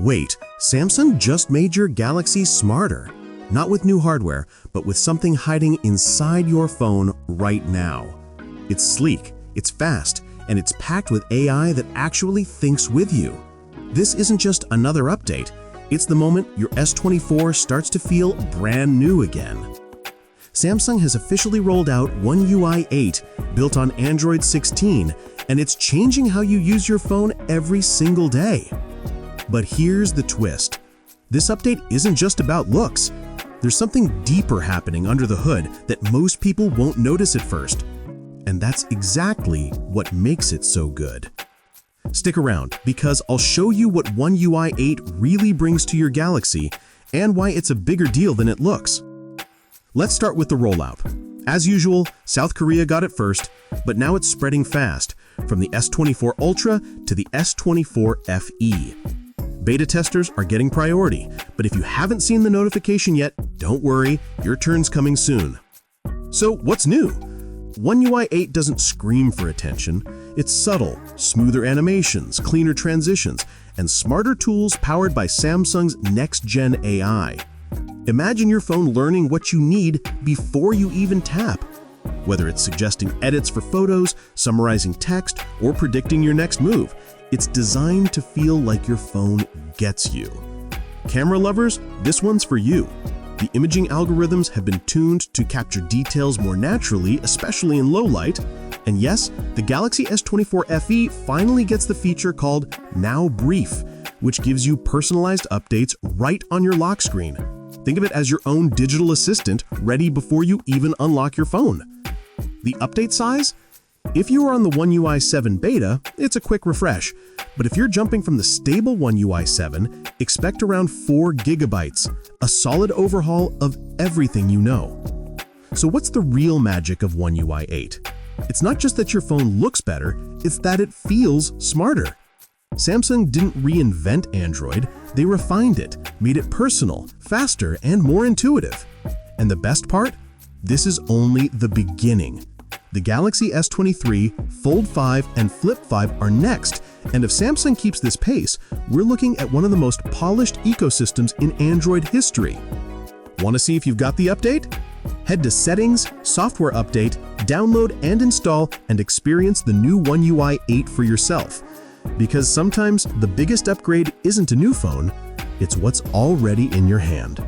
Wait, Samsung just made your Galaxy smarter. Not with new hardware, but with something hiding inside your phone right now. It's sleek, it's fast, and it's packed with AI that actually thinks with you. This isn't just another update, it's the moment your S24 starts to feel brand new again. Samsung has officially rolled out One UI 8, built on Android 16, and it's changing how you use your phone every single day. But here's the twist. This update isn't just about looks. There's something deeper happening under the hood that most people won't notice at first. And that's exactly what makes it so good. Stick around, because I'll show you what One UI 8 really brings to your Galaxy and why it's a bigger deal than it looks. Let's start with the rollout. As usual, South Korea got it first, but now it's spreading fast, from the S24 Ultra to the S24 FE. Beta testers are getting priority, but if you haven't seen the notification yet, don't worry, your turn's coming soon. So what's new? One UI 8 doesn't scream for attention. It's subtle, smoother animations, cleaner transitions, and smarter tools powered by Samsung's next-gen AI. Imagine your phone learning what you need before you even tap. Whether it's suggesting edits for photos, summarizing text, or predicting your next move, it's designed to feel like your phone gets you. Camera lovers, this one's for you. The imaging algorithms have been tuned to capture details more naturally, especially in low light. And yes, the Galaxy S24 FE finally gets the feature called Now Brief, which gives you personalized updates right on your lock screen. Think of it as your own digital assistant ready before you even unlock your phone. The update size? If you are on the One UI 7 beta, it's a quick refresh. But if you're jumping from the stable One UI 7, expect around 4 GB, a solid overhaul of everything you know. So what's the real magic of One UI 8? It's not just that your phone looks better, it's that it feels smarter. Samsung didn't reinvent Android, they refined it, made it personal, faster, and more intuitive. And the best part? This is only the beginning. The Galaxy S23, Fold 5, and Flip 5 are next, and if Samsung keeps this pace, we're looking at one of the most polished ecosystems in Android history. Want to see if you've got the update? Head to Settings, Software Update, download and install, and experience the new One UI 8 for yourself. Because sometimes the biggest upgrade isn't a new phone, it's what's already in your hand.